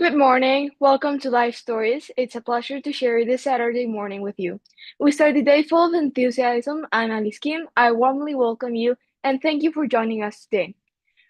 Good morning. Welcome to Life Stories. It's a pleasure to share this Saturday morning with you. We start the day full of enthusiasm. I'm Alys Kim. I warmly welcome you and thank you for joining us today.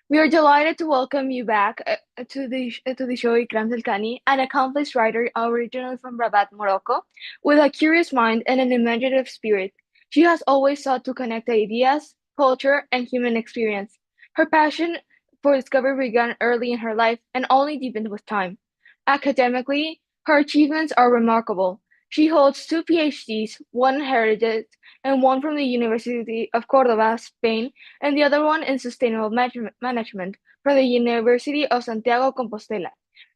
We are delighted to welcome you back to the show Ikrame Selkani, an accomplished writer originally from Rabat, Morocco, with a curious mind and an imaginative spirit. She has always sought to connect ideas, culture, and human experience. Her passion for discovery began early in her life and only deepened with time. Academically, her achievements are remarkable. She holds two PhDs, one in heritage and one from the University of Córdoba, Spain, and the other one in sustainable management from the University of Santiago Compostela.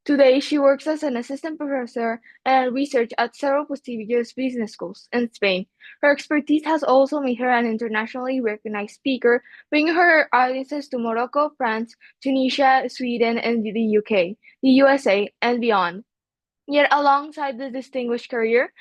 Today, she works as an assistant professor and research at several prestigious business schools in Spain. Her expertise has also made her an internationally recognized speaker, bringing her audiences to Morocco, France, Tunisia, Sweden, and the UK, the USA, and beyond. Yet, alongside this distinguished career,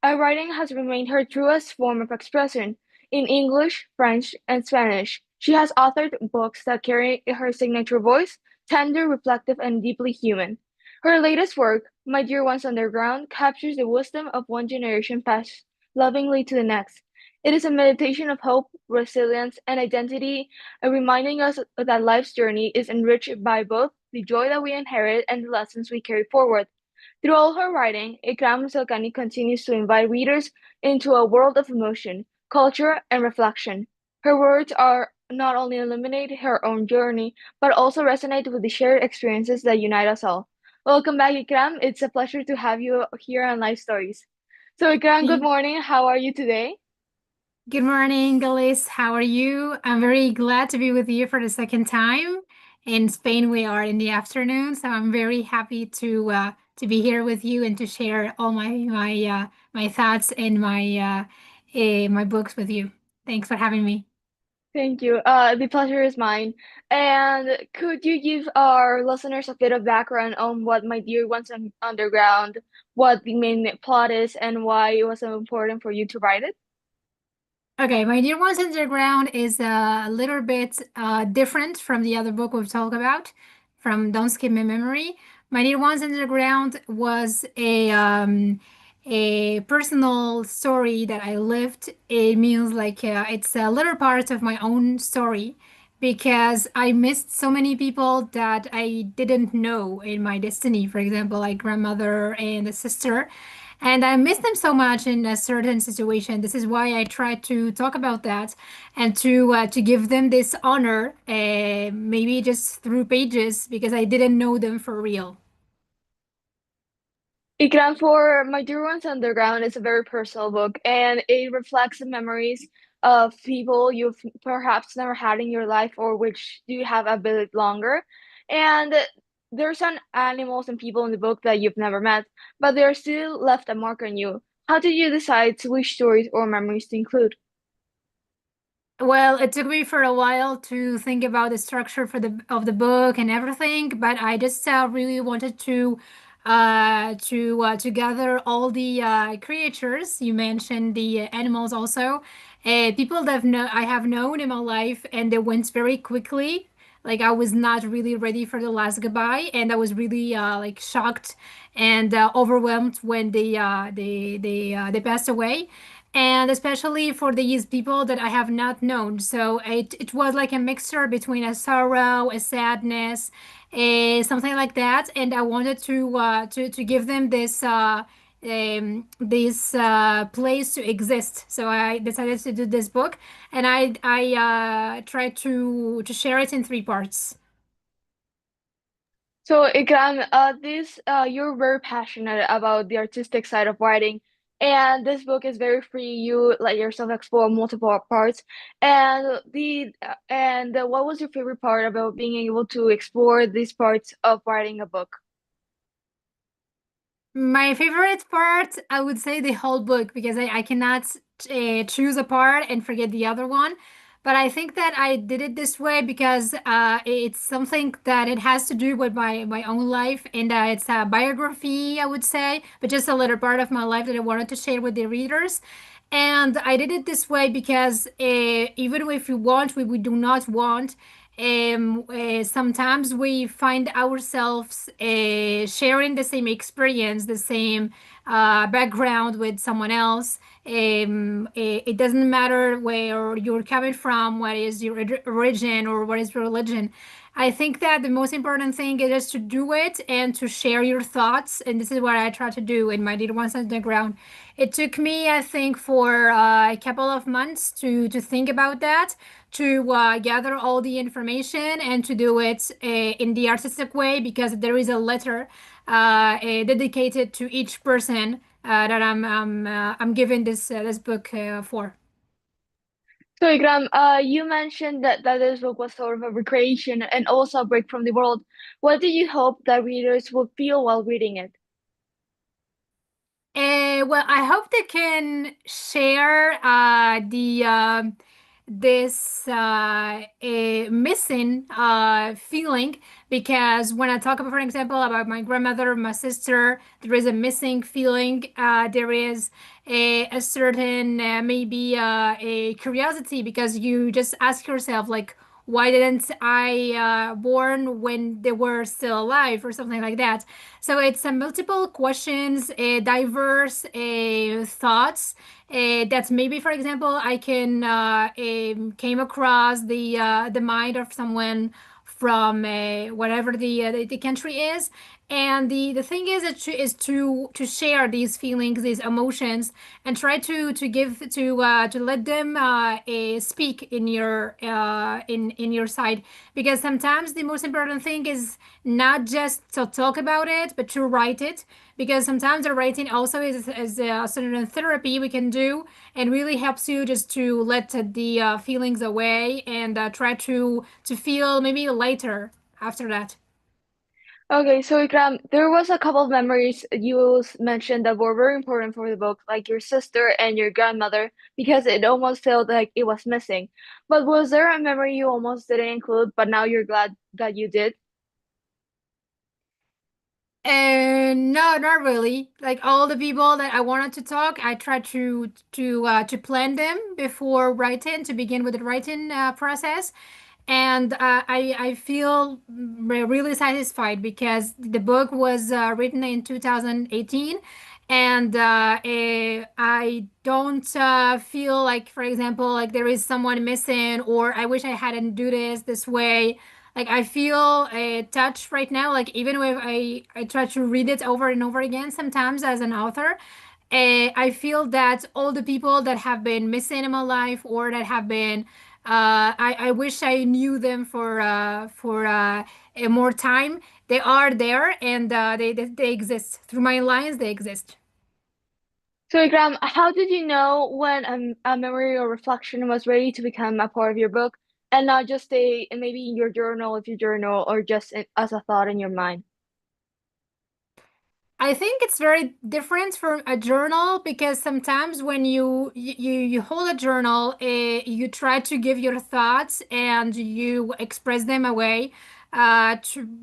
writing has remained her truest form of expression. In English, French, and Spanish, she has authored books that carry her signature voice, tender, reflective, and deeply human. Her latest work, My Dear Ones Underground, captures the wisdom of one generation passed lovingly to the next. It is a meditation of hope, resilience, and identity, reminding us that life's journey is enriched by both the joy that we inherit and the lessons we carry forward. Through all her writing, Ikrame Selkani continues to invite readers into a world of emotion, culture, and reflection. Her words are not only illuminate her own journey, but also resonate with the shared experiences that unite us all. Welcome back, Ikram. It's a pleasure to have you here on Life Stories. So, Ikram, good Thank- morning. How are you today? Good morning, Alys. How are you? I'm very glad to be with you for the second time. In Spain, we are in the afternoon, so I'm very happy to be here with you and to share all my thoughts and my books with you. Thanks for having me. Thank you. The pleasure is mine. And could you give our listeners a bit of background on what My Dear Ones Underground, what the main plot is, and why it was so important for you to write it? Okay, My Dear Ones Underground is a little bit different from the other book we've talked about, from Don't Skip My Memory. My Dear Ones Underground was a personal story that I lived. It means like it's a little part of my own story because I missed so many people that I didn't know in my destiny. For example, like grandmother and a sister, and I miss them so much in a certain situation. This is why I try to talk about that and to give them this honor, maybe just through pages because I didn't know them for real. Ikram, for My Dear Ones Underground is a very personal book, and it reflects the memories of people you've perhaps never had in your life or which do have a bit longer. And there's some animals and people in the book that you've never met, but they're still left a mark on you. How did you decide which stories or memories to include? Well, it took me for a while to think about the structure for the book and everything, but I just really wanted to gather all the creatures you mentioned, the animals also, people that I have known in my life, and they went very quickly. Like I was not really ready for the last goodbye, and I was really like shocked and overwhelmed when they passed away, and especially for these people that I have not known. So it was like a mixture between a sorrow, a sadness, something like that. And I wanted to give them this place to exist. So I decided to do this book, and I tried to share it in three parts. So, Ikram, this you're very passionate about the artistic side of writing, and this book is very free. You let yourself explore multiple parts. What was your favorite part about being able to explore these parts of writing a book? My favorite part, I would say the whole book because I cannot choose a part and forget the other one. But I think that I did it this way because it's something that it has to do with my own life, and it's a biography, I would say, but just a little part of my life that I wanted to share with the readers. And I did it this way because even if we do not want, Sometimes we find ourselves sharing the same experience, the same background with someone else. It doesn't matter where you're coming from, what is your origin or what is your religion. I think that the most important thing is just to do it and to share your thoughts. And this is what I try to do in my Little Ones on the Ground. It took me, I think, for a couple of months to think about that, to gather all the information and to do it in the artistic way because there is a letter dedicated to each person that I'm giving this book for. So, Ikram, you mentioned that this book was sort of a recreation and also a break from the world. What do you hope that readers will feel while reading it? Well, I hope they can share the this missing feeling because when I talk about, for example, about my grandmother, my sister, there is a missing feeling. There is a certain maybe a curiosity because you just ask yourself like, why didn't I born when they were still alive or something like that? So it's multiple questions, diverse thoughts that maybe, for example, I can came across the mind of someone from whatever the country is. And the thing is to share these feelings, these emotions, and try to give to let them speak in in your side, because sometimes the most important thing is not just to talk about it, but to write it. Because sometimes the writing also is a certain therapy we can do and really helps you just to let the feelings away and try to feel maybe later after that. Okay, so Ikram, there was a couple of memories you mentioned that were very important for the book, like your sister and your grandmother, because it almost felt like it was missing. But was there a memory you almost didn't include, but now you're glad that you did? And no, not really. Like all the people that I wanted to talk, I tried to plan them before writing, to begin with the writing process. And I feel really satisfied because the book was written in 2018, and I don't feel like, for example, like there is someone missing or I wish I hadn't do this way. Like I feel a touch right now. Like even if I try to read it over and over again, sometimes as an author, I feel that all the people that have been missing in my life or that have been, I wish I knew them for a more time. They are there and they exist through my lines. They exist. So Ikram, how did you know when a memory or reflection was ready to become a part of your book and not just stay maybe in your journal if you journal or just as a thought in your mind? I think it's very different from a journal because sometimes when you hold a journal, you try to give your thoughts and you express them away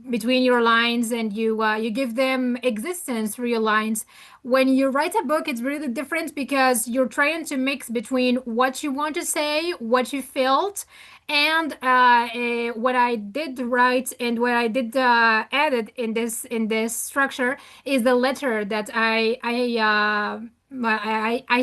between your lines, and you give them existence through your lines. When you write a book, it's really different because you're trying to mix between what you want to say, what you felt, and what I did write and what I did added in this structure is the letter that I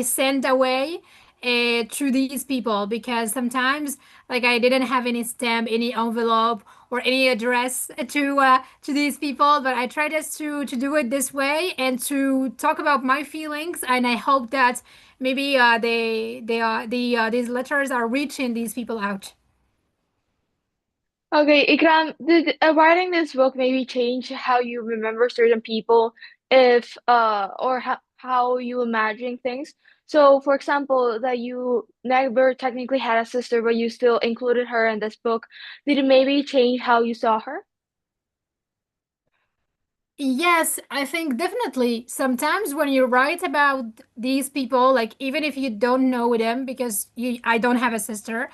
send away to these people, because sometimes like I didn't have any stamp, any envelope, or any address to these people, but I tried just to do it this way and to talk about my feelings, and I hope that maybe they are these letters are reaching these people out. Okay, Ikram, did writing this book maybe change how you remember certain people, if or how you imagine things? So, for example, that you never technically had a sister, but you still included her in this book. Did it maybe change how you saw her? Yes, I think definitely. Sometimes when you write about these people, like even if you don't know them, because I don't have a sister,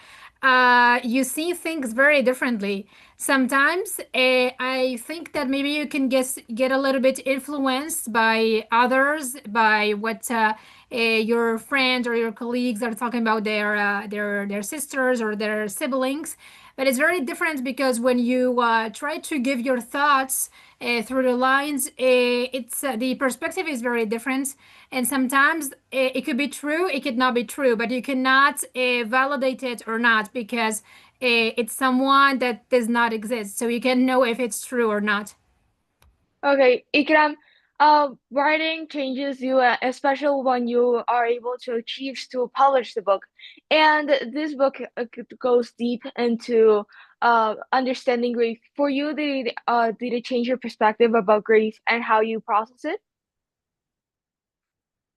you see things very differently. Sometimes I think that maybe you can get a little bit influenced by others, by what your friends or your colleagues are talking about their sisters or their siblings. But it's very different because when you try to give your thoughts through the lines, it's the perspective is very different, and sometimes it could be true, it could not be true, but you cannot validate it or not because it's someone that does not exist, so you can know if it's true or not. Okay, Ikram, writing changes you, especially when you are able to achieve to publish the book. And this book goes deep into understanding grief. For you, did it change your perspective about grief and how you process it?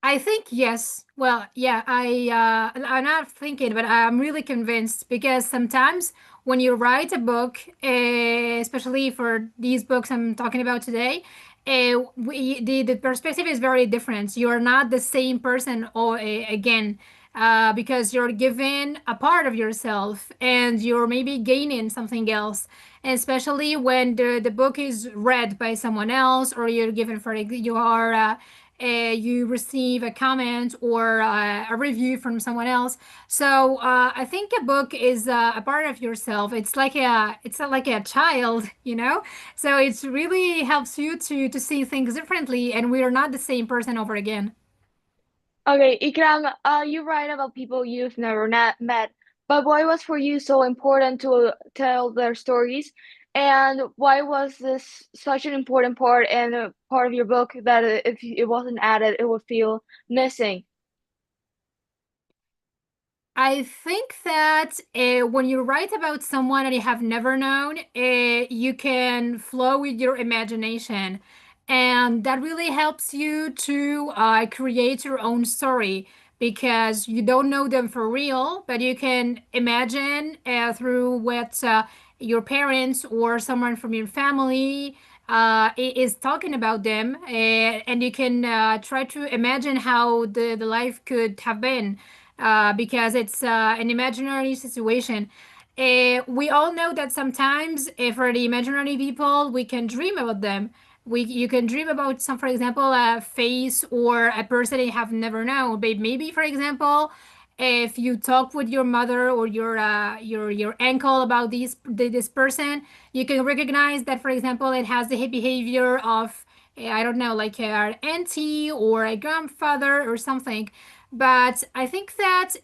I think yes. Well, yeah, I'm not thinking, but I'm really convinced because sometimes when you write a book, especially for these books I'm talking about today, the perspective is very different. You are not the same person or again, because you're given a part of yourself and you're maybe gaining something else. And especially when the book is read by someone else or you're given for you are. You receive a comment or a review from someone else. So I think a book is a part of yourself. It's like a child, you know. So it's really helps you to see things differently, and we are not the same person over again. Okay, Ikram, you write about people you've never met, but why was for you so important to tell their stories? And why was this such an important part and a part of your book that if it wasn't added, it would feel missing? I think that when you write about someone that you have never known, you can flow with your imagination. And that really helps you to create your own story because you don't know them for real, but you can imagine through what your parents or someone from your family is talking about them. And you can try to imagine how the life could have been because it's an imaginary situation. We all know that sometimes, for the imaginary people, we can dream about them. You can dream about some, for example, a face or a person you have never known. But maybe, for example, if you talk with your mother or your uncle about this person, you can recognize that, for example, it has the behavior of I don't know, like an auntie or a grandfather or something. But I think that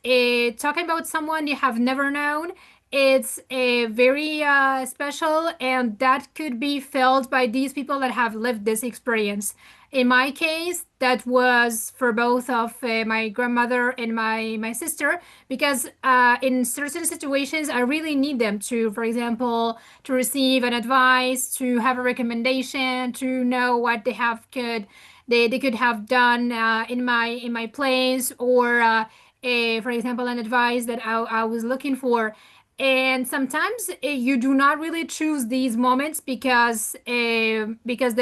talking about someone you have never known, it's a very special, and that could be felt by these people that have lived this experience. In my case, that was for both of my grandmother and my sister, because in certain situations, I really need them to, for example, to receive an advice, to have a recommendation, to know what they could have done in my place, or for example, an advice that I was looking for. And sometimes you do not really choose these moments because they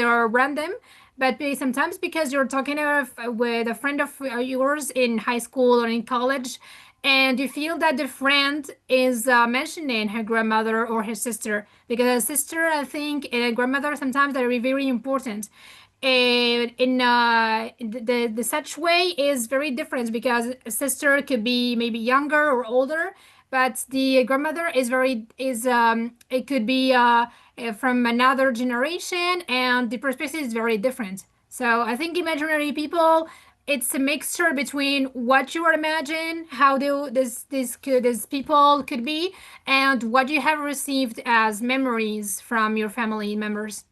are random, but sometimes because you're talking with a friend of yours in high school or in college, and you feel that the friend is mentioning her grandmother or her sister, because a sister, I think, and a grandmother sometimes are very important. And in the such way is very different because a sister could be maybe younger or older, but the grandmother is very is it could be from another generation, and the perspective is very different. So I think imaginary people, it's a mixture between what you imagine how this people could be, and what you have received as memories from your family members.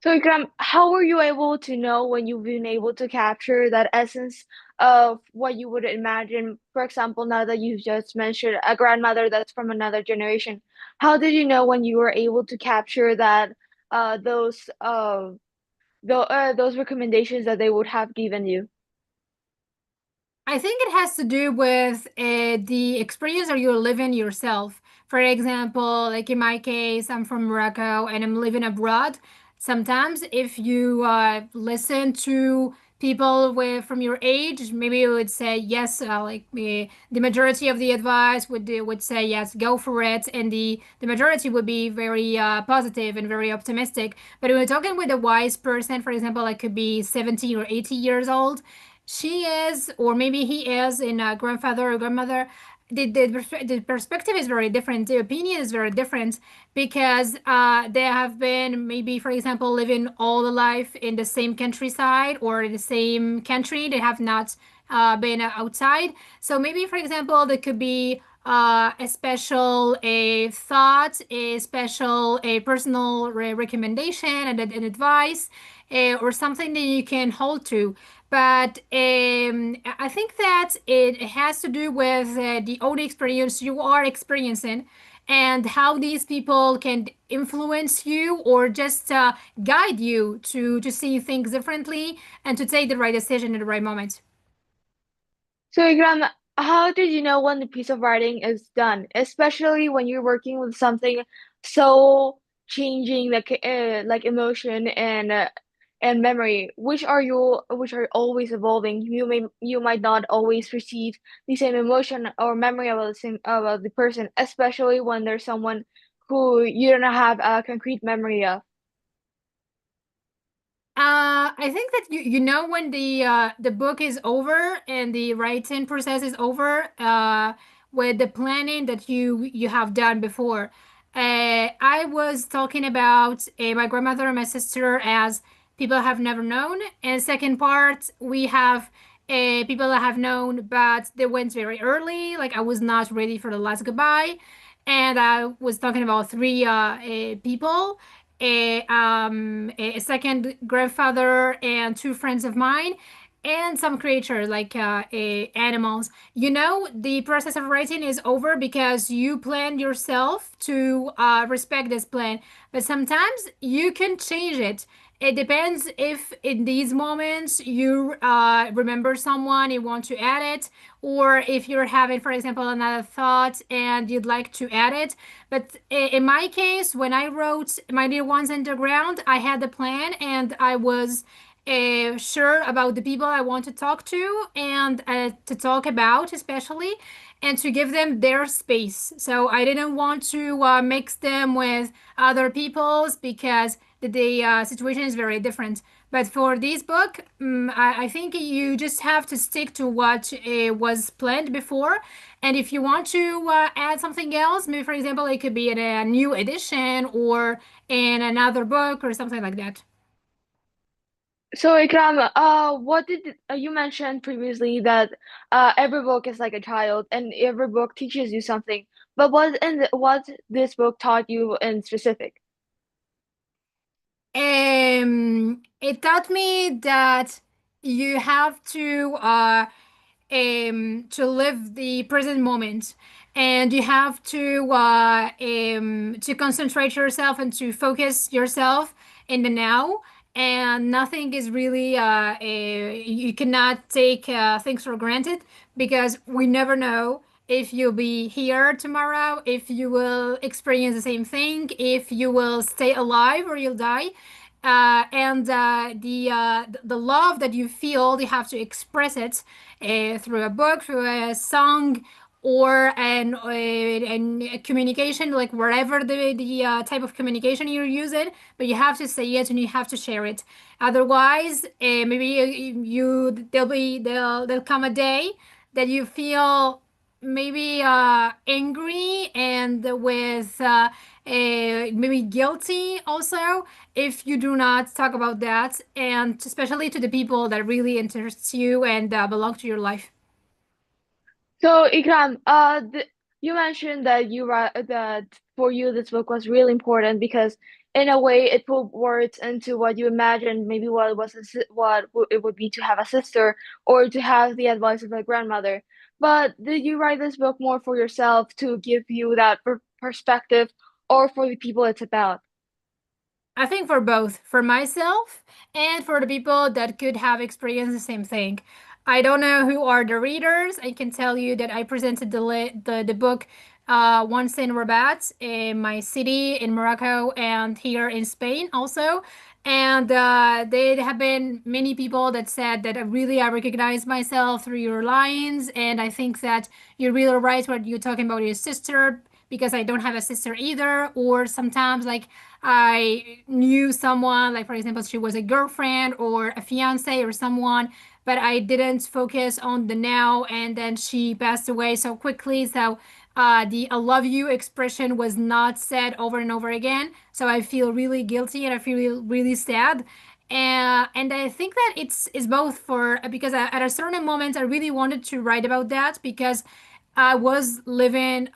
So, Ikram, how were you able to know when you've been able to capture that essence of what you would imagine? For example, now that you just mentioned a grandmother that's from another generation, how did you know when you were able to capture that uh, those uh, those recommendations that they would have given you? I think it has to do with the experience that you're living yourself. For example, like in my case, I'm from Morocco and I'm living abroad. Sometimes, if you listen to people from your age, maybe you would say yes. The majority of the advice would say yes, go for it, and the majority would be very positive and very optimistic. But when we're talking with a wise person, for example, like could be 70 or 80 years old, she is, or maybe he is, in a grandfather or grandmother. the perspective is very different. The opinion is very different because they have been maybe, for example, living all the life in the same countryside or in the same country. They have not been outside. So maybe, for example, there could be a special a thought, a special a personal recommendation and advice, or something that you can hold to. But I think that it has to do with the own experience you are experiencing and how these people can influence you or just guide you to see things differently and to take the right decision at the right moment. So, Ikram, how did you know when the piece of writing is done, especially when you're working with something so changing, like emotion and memory, which are always evolving. You might not always receive the same emotion or memory about the person, especially when there's someone who you don't have a concrete memory of. I think that you know when the book is over and the writing process is over, with the planning that you have done before. I was talking about my grandmother and my sister as people I have never known, and second part we have people I have known, but they went very early. Like I was not ready for the last goodbye, and I was talking about three people, a second grandfather and two friends of mine and some creatures like animals. You know, the process of writing is over because you plan yourself to respect this plan, but sometimes you can change it. It depends if in these moments you remember someone, you want to add it, or if you're having, for example, another thought and you'd like to add it. But in my case, when I wrote My Dear Ones Underground, I had the plan and I was sure about the people I want to talk to and to talk about, especially, and to give them their space. So I didn't want to mix them with other people's because the situation is very different. But for this book, I think you just have to stick to what was planned before. And if you want to add something else, maybe for example, it could be in a new edition or in another book or something like that. So, Ikram, what did you mentioned previously that every book is like a child and every book teaches you something. But what this book taught you in specific? It taught me that you have to live the present moment, and you have to concentrate yourself and to focus yourself in the now, and nothing is really you cannot take things for granted because we never know if you'll be here tomorrow, if you will experience the same thing, if you will stay alive or you'll die. And the love that you feel, you have to express it through a book, through a song, or an a communication, like wherever the type of communication you're using. But you have to say it and you have to share it. Otherwise, maybe there'll come a day that you feel maybe angry and with maybe guilty also if you do not talk about that, and especially to the people that really interests you and belong to your life. So, Ikram, you mentioned that that for you this book was really important because in a way it put words into what you imagined, maybe what it was it would be to have a sister or to have the advice of a grandmother. But did you write this book more for yourself to give you that perspective or for the people it's about? I think for both, for myself and for the people that could have experienced the same thing. I don't know who are the readers. I can tell you that I presented the book once in Rabat, in my city in Morocco, and here in Spain also. And there have been many people that said that I recognize myself through your lines, and I think that you're really right when you're talking about your sister because I don't have a sister either. Or sometimes like I knew someone, like for example, she was a girlfriend or a fiance or someone, but I didn't focus on the now, and then she passed away so quickly. So the I love you expression was not said over and over again. So I feel really guilty and I feel really sad. And I think that it's both for because at a certain moment I really wanted to write about that because I was living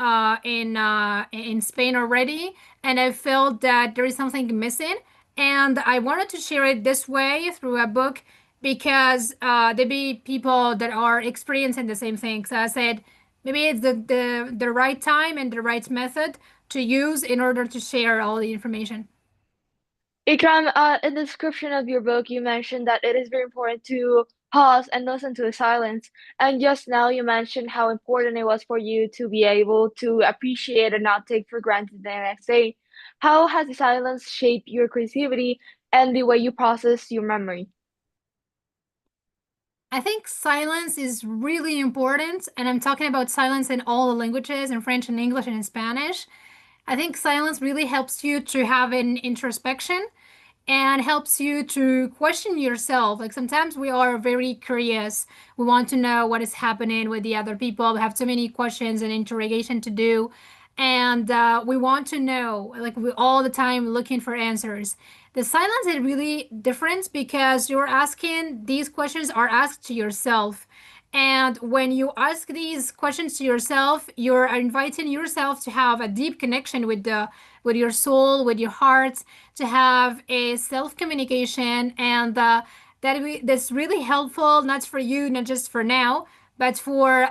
in Spain already, and I felt that there is something missing, and I wanted to share it this way through a book because there be people that are experiencing the same thing. So I said maybe it's the right time and the right method to use in order to share all the information. Ikram, in the description of your book, you mentioned that it is very important to pause and listen to the silence. And just now, you mentioned how important it was for you to be able to appreciate and not take for granted the next day. How has the silence shaped your creativity and the way you process your memory? I think silence is really important, and I'm talking about silence in all the languages, in French and English and in Spanish. I think silence really helps you to have an introspection and helps you to question yourself. Like sometimes we are very curious. We want to know what is happening with the other people. We have so many questions and interrogation to do. And we want to know, like we all the time looking for answers. The silence is really different because you're asking these questions are asked to yourself. And when you ask these questions to yourself, you're inviting yourself to have a deep connection with your soul, with your heart, to have a self communication, and that's really helpful, not for you, not just for now, but for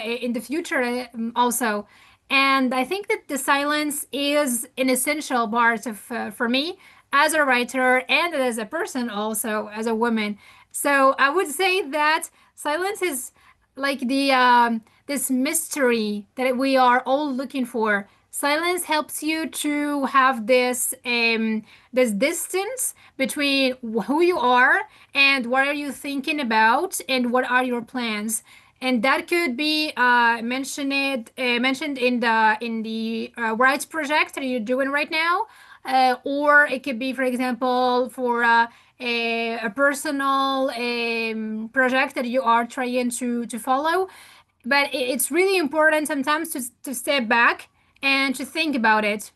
in the future also. And I think that the silence is an essential part of for me as a writer and as a person, also as a woman. So I would say that silence is like the this mystery that we are all looking for. Silence helps you to have this distance between who you are and what are you thinking about and what are your plans. And that could be mentioned in the rights project that you're doing right now, or it could be, for example, for a personal project that you are trying to follow. But it's really important sometimes to step back and to think about it.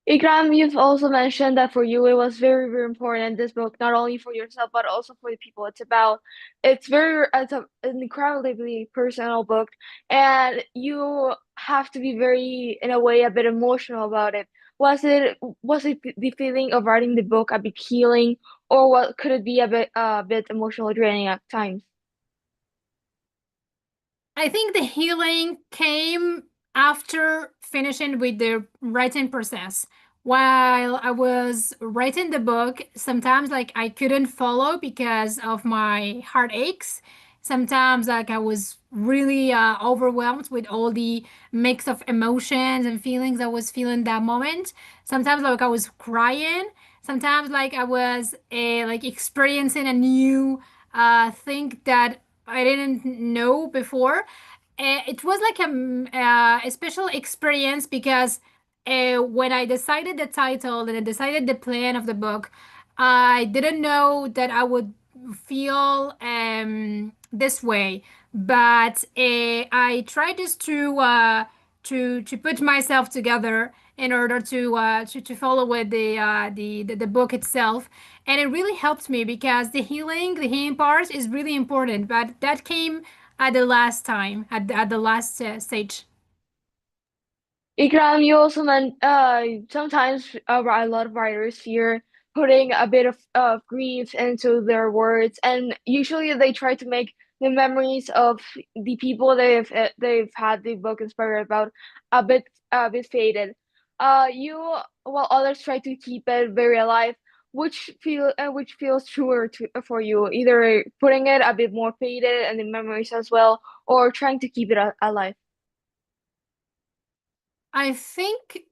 Ikram, you've also mentioned that for you it was very, very important, this book, not only for yourself but also for the people it's about. An incredibly personal book, and you have to be very, in a way, a bit emotional about it. Was it the feeling of writing the book a bit healing, or what could it be a bit emotional draining at times? I think the healing came after finishing with the writing process. While I was writing the book, sometimes like I couldn't follow because of my heartaches. Sometimes like I was really overwhelmed with all the mix of emotions and feelings I was feeling that moment. Sometimes like I was crying. Sometimes like I was like experiencing a new thing that I didn't know before. It was like a special experience because when I decided the title and I decided the plan of the book, I didn't know that I would feel this way. But I tried just to put myself together in order to follow with the book itself, and it really helped me because the healing part is really important, but that came at the last time, at the last stage. Ikram, you also meant sometimes a lot of writers fear putting a bit of grief into their words, and usually they try to make the memories of the people they've had the book inspired about a bit faded. You while others try to keep it very alive. Which feels truer for you, either putting it a bit more faded and the memories as well, or trying to keep it alive. I think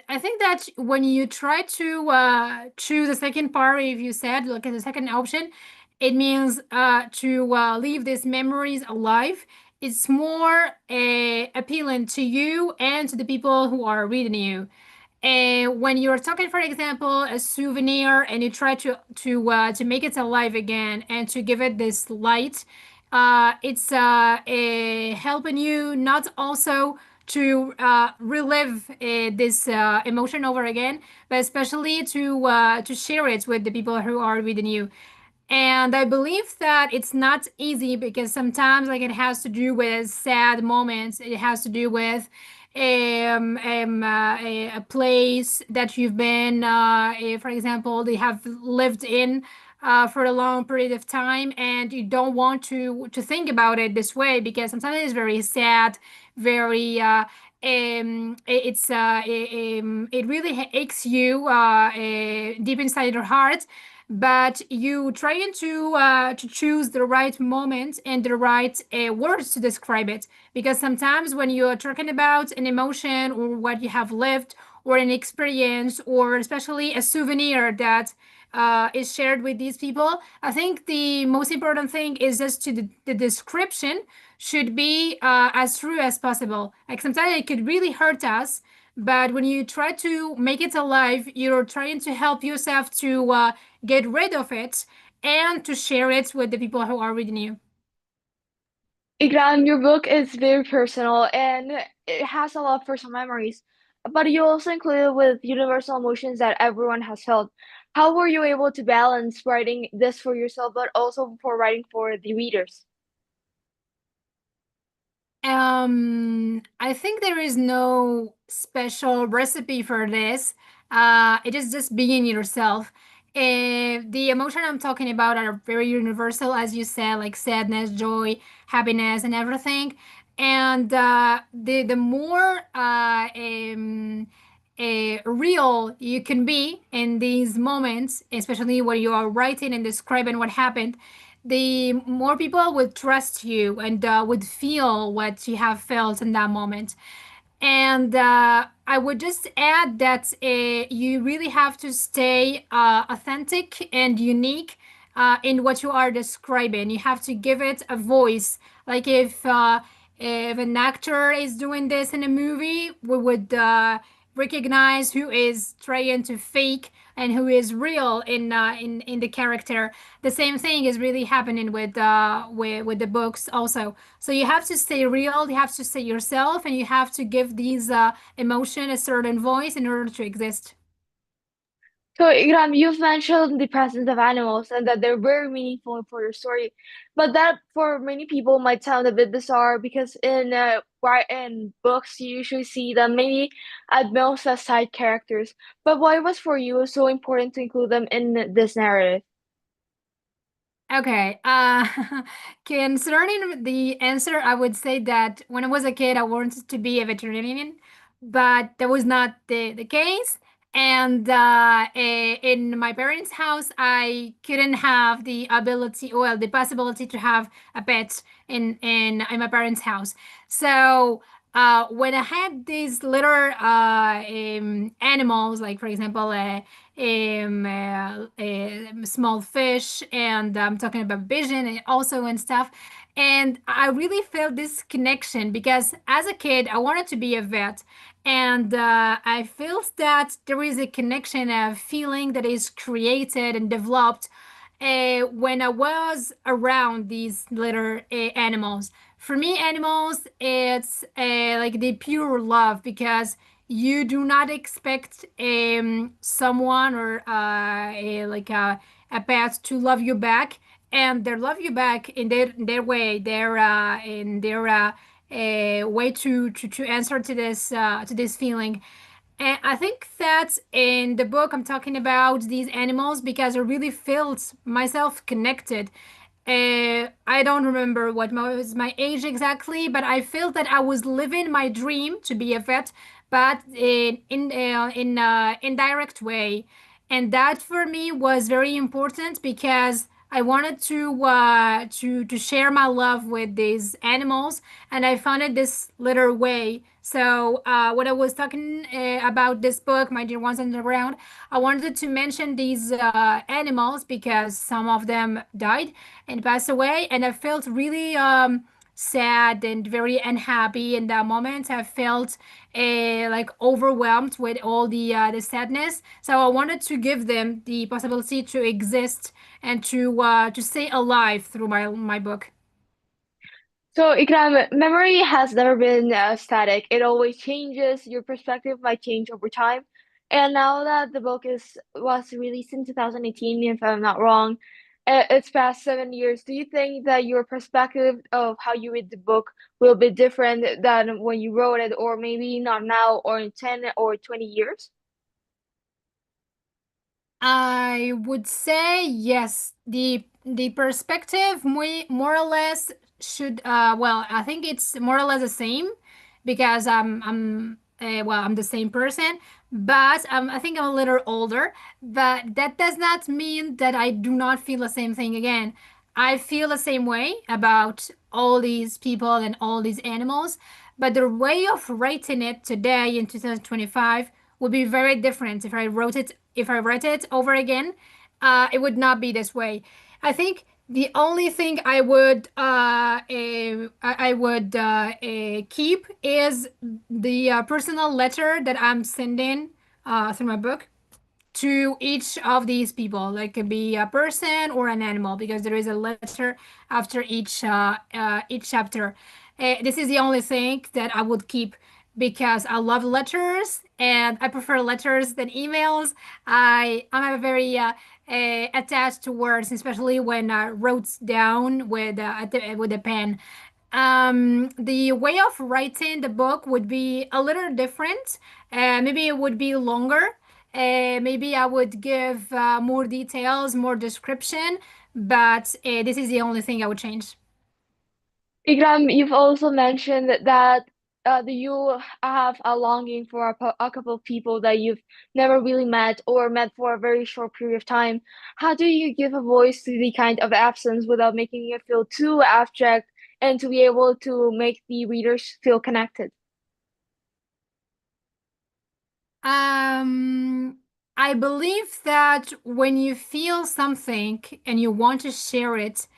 I think that when you try to choose the second part, if you said look at the second option, it means to leave these memories alive. it's more appealing to you and to the people who are reading you. And when you're talking, for example, a souvenir, and you try to make it alive again and to give it this light, it's helping you not also to relive this emotion over again, but especially to share it with the people who are reading you. And I believe that it's not easy because sometimes like it has to do with sad moments. It has to do with a place that you've been, for example, they have lived in for a long period of time, and you don't want to think about it this way because sometimes it's very sad, very it really aches you deep inside your heart, but you trying to choose the right moment and the right words to describe it, because sometimes when you are talking about an emotion or what you have lived or an experience or especially a souvenir that is shared with these people, I think the most important thing is just the description should be as true as possible. Like sometimes it could really hurt us, but when you try to make it alive, you're trying to help yourself to get rid of it and to share it with the people who are reading you. Igram, your book is very personal and it has a lot of personal memories, but you also include it with universal emotions that everyone has felt. How were you able to balance writing this for yourself, but also for writing for the readers? I think there is no special recipe for this. It is just being yourself. The emotion I'm talking about are very universal, as you said, like sadness, joy, happiness, and everything. And the more real you can be in these moments, especially when you are writing and describing what happened, the more people would trust you and would feel what you have felt in that moment. And I would just add that you really have to stay authentic and unique in what you are describing. You have to give it a voice. Like if an actor is doing this in a movie, we would recognize who is trying to fake and who is real in the character. The same thing is really happening with the books also. So you have to stay real, you have to stay yourself, and you have to give these emotion a certain voice in order to exist. So, Iram, you've mentioned the presence of animals and that they're very meaningful for your story, but that for many people might sound a bit bizarre because in books you usually see them maybe at most as side characters. But why was for you so important to include them in this narrative? Okay. Concerning the answer, I would say that when I was a kid, I wanted to be a veterinarian, but that was not the case. And in my parents' house, I couldn't have the ability, well, the possibility to have a pet in my parents' house. So when I had these little animals, like for example, a small fish, and I'm talking about vision and also and stuff. And I really felt this connection because as a kid, I wanted to be a vet. And I felt that there is a connection, a feeling that is created and developed when I was around these little animals. For me, animals, it's like the pure love because you do not expect someone or a pet to love you back, and they love you back in their way, their in their way to answer to this feeling. And I think that in the book, I'm talking about these animals because I really felt myself connected. I don't remember what was my age exactly, but I felt that I was living my dream to be a vet, but in indirect way, and that for me was very important because I wanted to share my love with these animals, and I found it this little way. So when I was talking about this book, My Dear Ones on the Ground, I wanted to mention these animals because some of them died and passed away, and I felt really sad and very unhappy in that moment. I felt like overwhelmed with all the sadness. So I wanted to give them the possibility to exist and to stay alive through my book. So, Ikram, memory has never been static. It always changes. Your perspective might change over time. And now that the book is was released in 2018, if I'm not wrong, it's past 7 years. Do you think that your perspective of how you read the book will be different than when you wrote it, or maybe not now, or in 10 or 20 years? I would say yes. The perspective more or less should well, I think it's more or less the same because I'm the same person, but I think I'm a little older, but that does not mean that I do not feel the same thing again. I feel the same way about all these people and all these animals, but the way of writing it today in 2025 would be very different if I wrote it over again. It would not be this way. I think the only thing I would keep is the personal letter that I'm sending through my book to each of these people. Like, it could be a person or an animal, because there is a letter after each chapter. This is the only thing that I would keep because I love letters and I prefer letters than emails. I'm a very attached to words, especially when I wrote down with a pen. The way of writing the book would be a little different. Maybe it would be longer. Maybe I would give more details, more description, but this is the only thing I would change. Ikram, you've also mentioned that you have a longing for a couple of people that you've never really met or met for a very short period of time. How do you give a voice to the kind of absence without making it feel too abstract and to be able to make the readers feel connected? Um, I believe that when you feel something and you want to share it,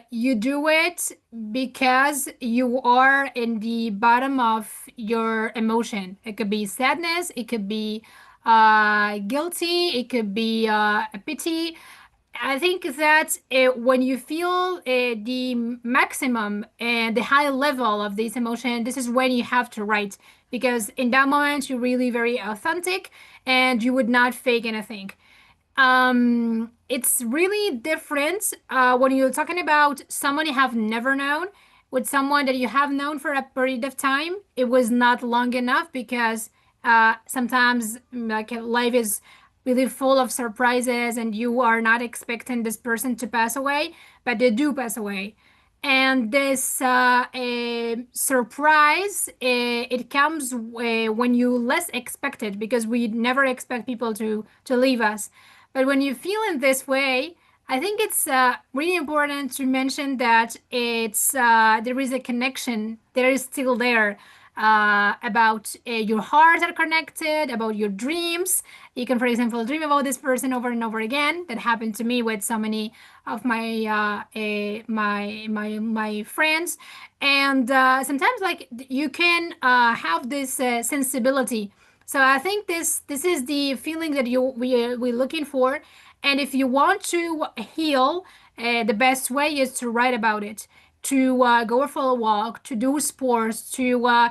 you do it because you are in the bottom of your emotion. It could be sadness, it could be guilty, it could be a pity. I think that when you feel the maximum and the high level of this emotion, this is when you have to write, because in that moment you're really very authentic and you would not fake anything. It's really different when you're talking about someone you have never known with someone that you have known for a period of time. It was not long enough because sometimes like life is really full of surprises and you are not expecting this person to pass away, but they do pass away. And this surprise, it comes when you less expect it, because we never expect people to leave us. But when you feel in this way, I think it's really important to mention that it's there is a connection. There is still there about your hearts are connected, about your dreams. You can, for example, dream about this person over and over again. That happened to me with so many of my friends, and sometimes like you can have this sensibility. So I think this is the feeling that we're looking for, and if you want to heal, the best way is to write about it, to go for a walk, to do sports, to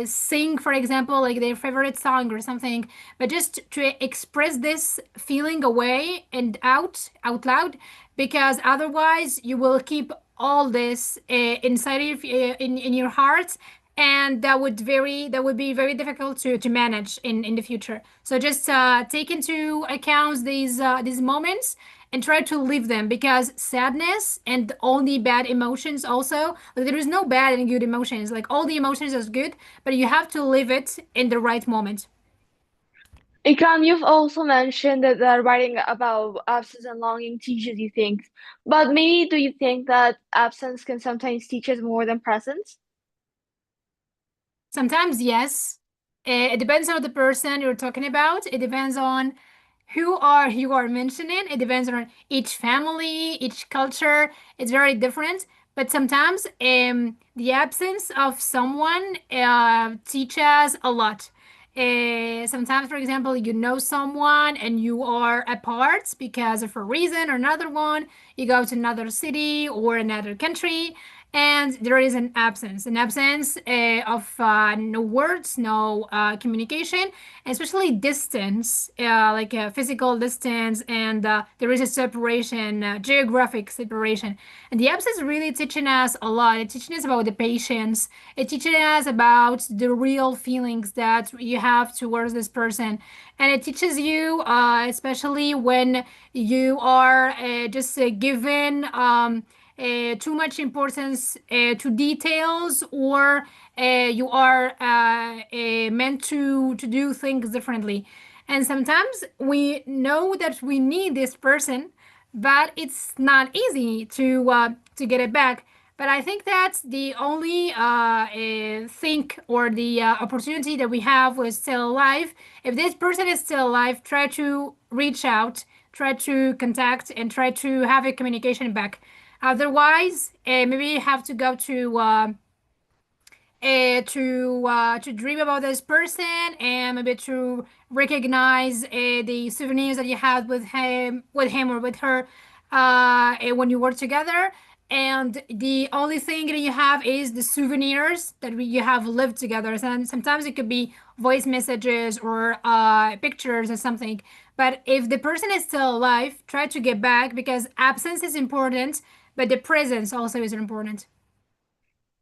sing, for example, like their favorite song or something, but just to express this feeling away and out loud, because otherwise you will keep all this inside of in your heart, and that would be very difficult to manage in the future. So just take into account these moments and try to live them, because sadness and all the bad emotions also, like, there is no bad and good emotions, like all the emotions is good, but you have to live it in the right moment. Ikram, you've also mentioned that writing about absence and longing teaches you things, but maybe do you think that absence can sometimes teach us more than presence? Sometimes, yes. It depends on the person you're talking about. It depends on who you are mentioning. It depends on each family, each culture. It's very different. But sometimes the absence of someone teaches a lot. Sometimes, for example, you know someone and you are apart because of a reason or another one. You go to another city or another country, and there is an absence of no words, no communication, especially distance, like physical distance, and there is a separation, geographic separation. And the apps is really teaching us a lot. It's teaching us about the patience. It's teaching us about the real feelings that you have towards this person. And it teaches you, especially when you are just given too much importance to details, or you are meant to do things differently. And sometimes we know that we need this person, but it's not easy to get it back. But I think that's the only thing or the opportunity that we have was still alive. If this person is still alive, try to reach out, try to contact, and try to have a communication back. Otherwise, maybe you have to go to dream about this person, and maybe to recognize the souvenirs that you had with him or with her when you were together. And the only thing that you have is the souvenirs that you have lived together. And sometimes it could be voice messages or pictures or something. But if the person is still alive, try to get back, because absence is important, but the presence also is important.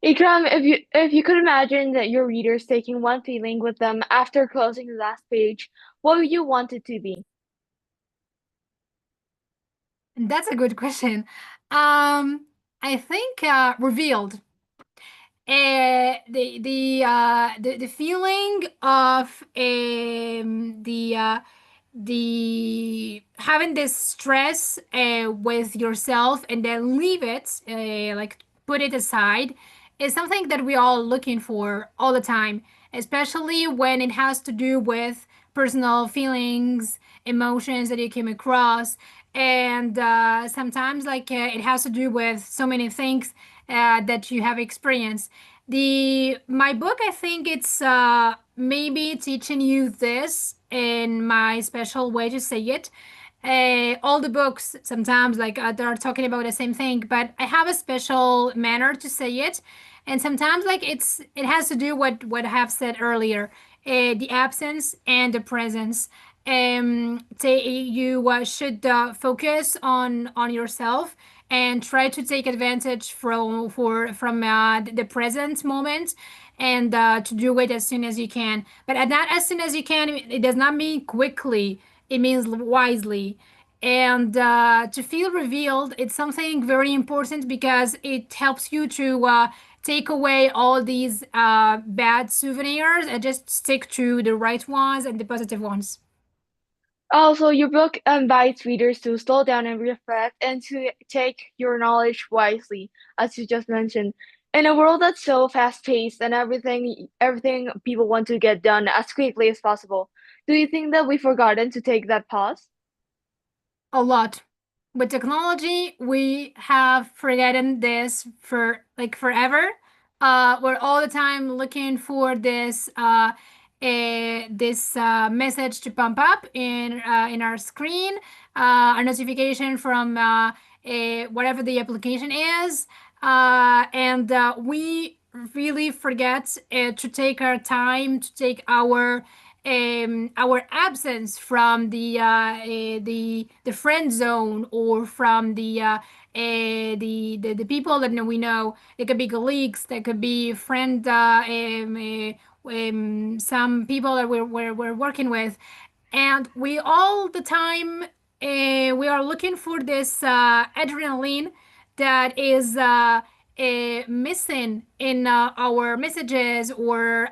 Ikram, if you could imagine that your readers taking one feeling with them after closing the last page, what would you want it to be? That's a good question. I think revealed. The feeling of the having this stress with yourself and then leave it, like put it aside, is something that we all looking for all the time, especially when it has to do with personal feelings, emotions that you came across. And sometimes like it has to do with so many things that you have experienced. The my book, I think it's maybe teaching you this in my special way to say it. All the books sometimes like they're talking about the same thing, but I have a special manner to say it, and sometimes like it has to do with what I have said earlier, the absence and the presence. You should focus on yourself and try to take advantage from the present moment, and to do it as soon as you can. But at not as soon as you can, it does not mean quickly. It means wisely. And to feel revealed, it's something very important because it helps you to take away all these bad souvenirs and just stick to the right ones and the positive ones. Also, your book invites readers to slow down and reflect and to take your knowledge wisely, as you just mentioned. In a world that's so fast-paced and everything people want to get done as quickly as possible, do you think that we've forgotten to take that pause? A lot. With technology, we have forgotten this for like forever. We're all the time looking for this message to pump up in our screen, a notification from whatever the application is, and we really forget to take our time, to take our absence from the friend zone, or from the people that we know. It could be colleagues, that could be friend, some people that we're working with, and we all the time we are looking for this adrenaline that is missing in our messages, or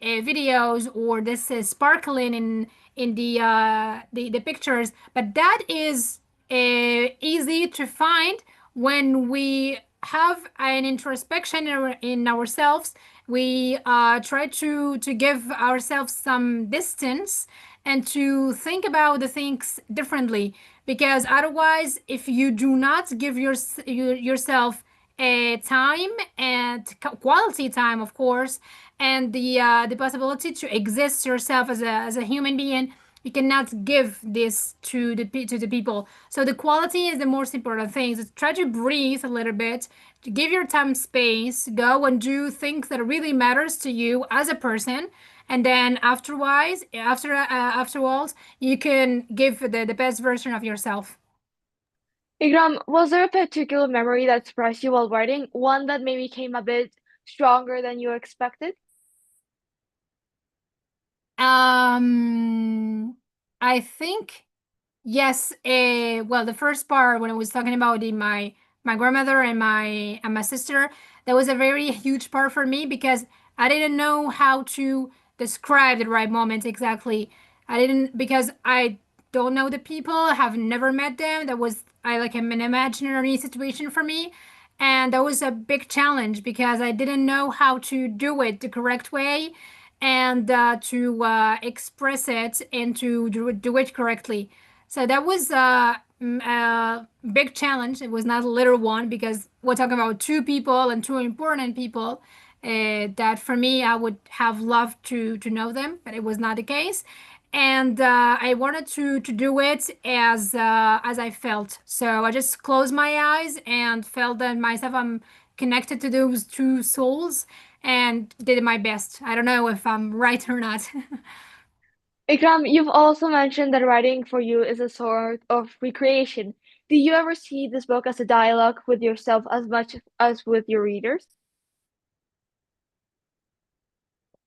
videos, or this sparkling in the pictures. But that is easy to find when we have an introspection in ourselves. We try to give ourselves some distance and to think about the things differently. Because otherwise, if you do not give yourself a time and quality time, of course, and the possibility to exist yourself as a human being, you cannot give this to the people. So the quality is the most important thing. So try to breathe a little bit, to give your time space, go and do things that really matters to you as a person, and then afterwards, you can give the best version of yourself. Ikram, was there a particular memory that surprised you while writing? One that maybe came a bit stronger than you expected? Um, I think yes. Well, the first part when I was talking about my grandmother and my sister, that was a very huge part for me because I didn't know how to describe the right moment exactly. I didn't because I don't know the people, I have never met them. That was I like an imaginary situation for me. And that was a big challenge because I didn't know how to do it the correct way and to express it and to do it correctly. So that was a big challenge. It was not a little one because we're talking about two people and two important people. That for me, I would have loved to know them, but it was not the case. And I wanted to do it as I felt. So I just closed my eyes and felt that myself I'm connected to those two souls and did my best. I don't know if I'm right or not. Ikram, you've also mentioned that writing for you is a sort of recreation. Do you ever see this book as a dialogue with yourself as much as with your readers?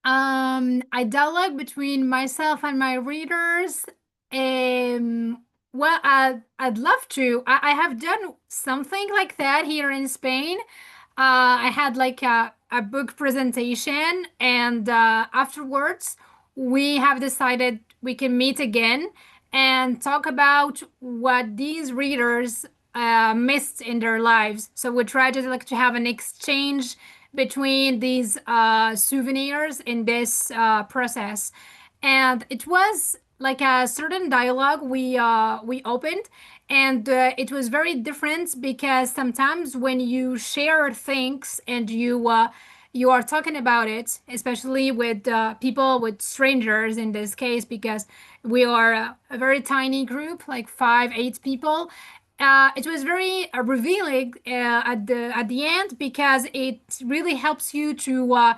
I dialogue between myself and my readers. Um, well, I'd love to. I have done something like that here in Spain. I had like a book presentation, and afterwards, we have decided we can meet again and talk about what these readers missed in their lives. So we try to like to have an exchange between these souvenirs in this process, and it was like a certain dialogue we opened, and it was very different because sometimes when you share things and you are talking about it, especially with people, with strangers in this case, because we are a very tiny group, like 5, 8 people. It was very revealing at the end because it really helps you to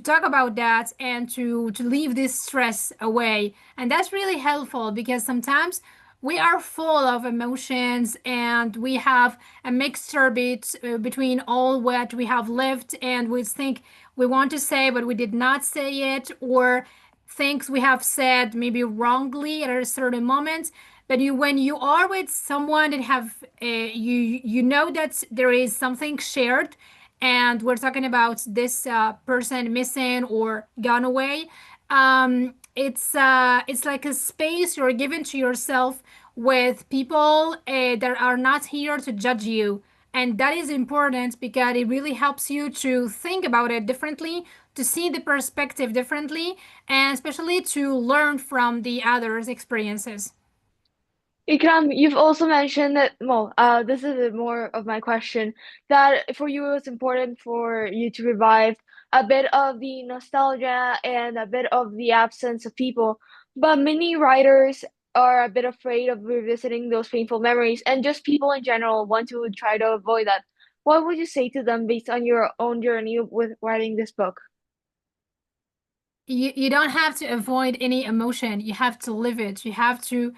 talk about that and to leave this stress away, and that's really helpful because sometimes we are full of emotions and we have a mixture between all what we have lived and we think we want to say but we did not say it, or things we have said maybe wrongly at a certain moment. But when you are with someone that have you know that there is something shared, and we're talking about this person missing or gone away. It's like a space you're given to yourself with people that are not here to judge you. And that is important because it really helps you to think about it differently, to see the perspective differently, and especially to learn from the others' experiences. Ikram, you've also mentioned that, well, this is more of my question, that for you it's important for you to revive a bit of the nostalgia and a bit of the absence of people. But many writers are a bit afraid of revisiting those painful memories, and just people in general want to try to avoid that. What would you say to them based on your own journey with writing this book? You don't have to avoid any emotion. You have to live it. You have to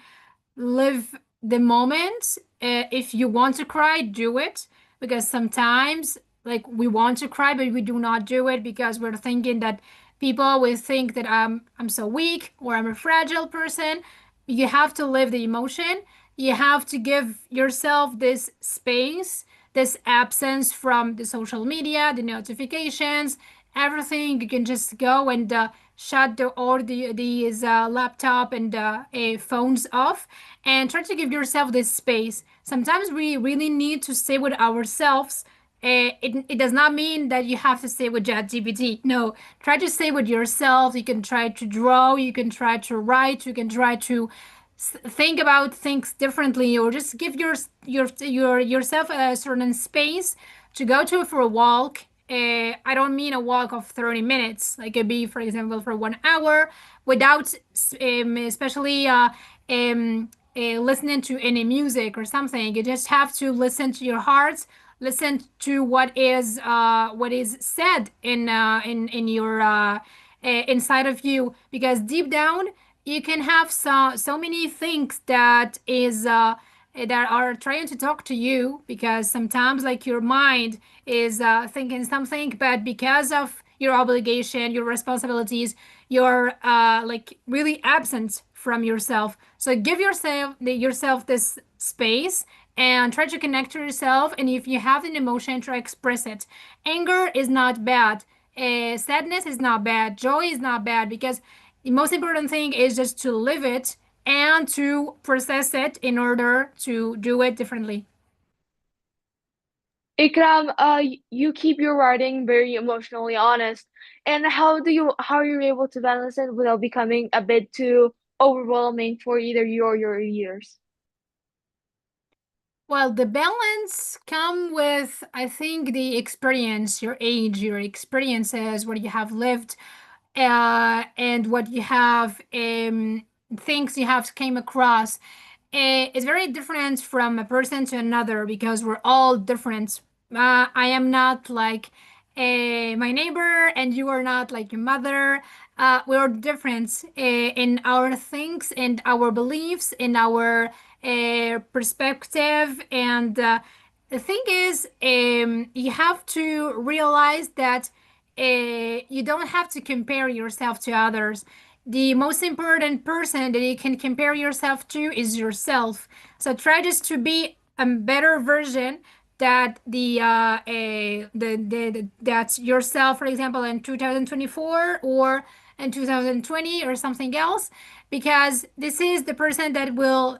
live the moment. If you want to cry, do it. Because sometimes, like, we want to cry, but we do not do it because we're thinking that people will think that I'm so weak or I'm a fragile person. You have to live the emotion. You have to give yourself this space, this absence from the social media, the notifications, everything. You can just go and shut all these laptop and phones off and try to give yourself this space. Sometimes we really need to stay with ourselves it does not mean that you have to stay with ChatGPT. No, try to stay with yourself. You can try to draw, you can try to write, you can try to think about things differently, or just give yourself a certain space to go to for a walk. I don't mean a walk of 30 minutes. Like it could be, for example, for 1 hour without, especially um, listening to any music or something. You just have to listen to your heart, listen to what is said in your inside of you, because deep down you can have so many things that are trying to talk to you, because sometimes like your mind is thinking something, but because of your obligation, your responsibilities, you're like really absent from yourself. So give yourself this space and try to connect to yourself. And if you have an emotion, try to express it. Anger is not bad. Sadness is not bad. Joy is not bad, because the most important thing is just to live it and to process it in order to do it differently. Ikram, you keep your writing very emotionally honest. And how are you able to balance it without becoming a bit too overwhelming for either you or your readers? Well, the balance come with, I think, the experience, your age, your experiences, what you have lived, and what you have, things you have came across. It's very different from a person to another, because we're all different. I am not like my neighbor, and you are not like your mother. We're different in our things, and our beliefs, in our perspective. And the thing is, you have to realize that you don't have to compare yourself to others. The most important person that you can compare yourself to is yourself. So try just to be a better version that that's yourself, for example, in 2024 or in 2020 or something else, because this is the person that will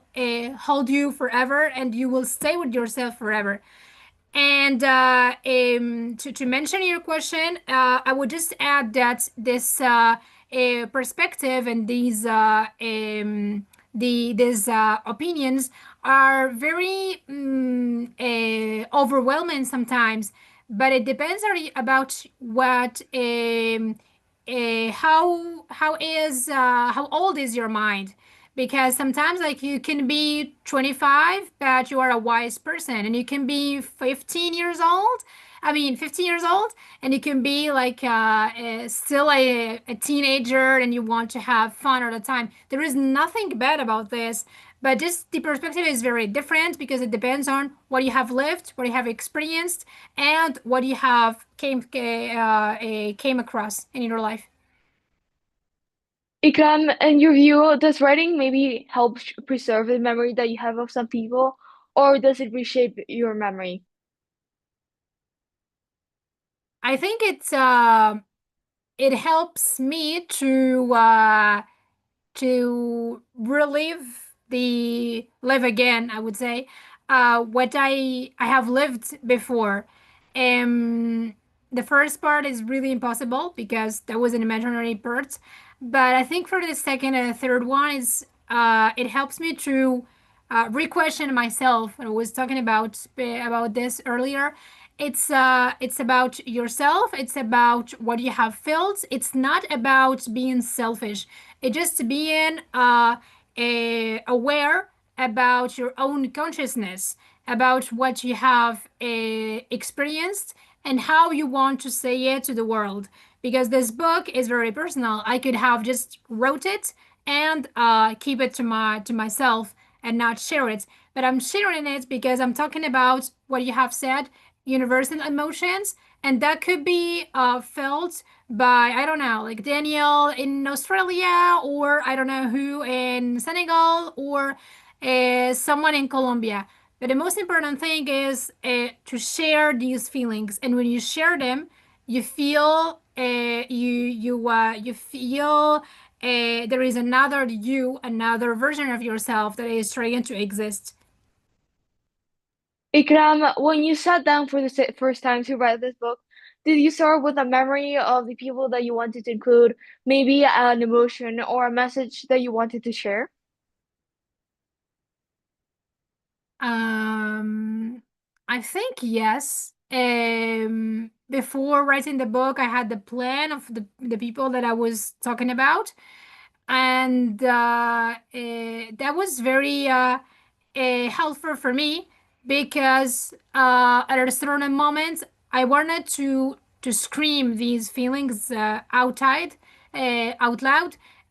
hold you forever, and you will stay with yourself forever. And to mention your question, I would just add that this perspective and these opinions are very overwhelming sometimes, but it depends about what how old is your mind, because sometimes like you can be 25 but you are a wise person, and you can be 15 years old, I mean 15 years old, and you can be like still a teenager, and you want to have fun all the time. There is nothing bad about this, but just the perspective is very different, because it depends on what you have lived, what you have experienced, and what you have came across in your life. Ikram, in your view, does writing maybe help preserve the memory that you have of some people, or does it reshape your memory? I think it helps me to relive the live again, I would say, what I have lived before. Um, the first part is really impossible, because that was an imaginary part, but I think for the second and third one is it helps me to re-question myself. I was talking about this earlier. It's about yourself. It's about what you have felt. It's not about being selfish. It's just being aware about your own consciousness, about what you have experienced, and how you want to say it to the world. Because this book is very personal. I could have just wrote it and keep it to myself and not share it. But I'm sharing it because I'm talking about what you have said, universal emotions, and that could be felt by, I don't know, like Daniel in Australia, or I don't know who in Senegal, or someone in Colombia. But the most important thing is to share these feelings, and when you share them, you feel you feel there is another you, another version of yourself that is trying to exist. Ikram, when you sat down for the first time to write this book, did you start with a memory of the people that you wanted to include, maybe an emotion or a message that you wanted to share? Um, I think yes. Before writing the book, I had the plan of the people that I was talking about, and that was very helpful for me because at a certain moment I wanted to scream these feelings out loud,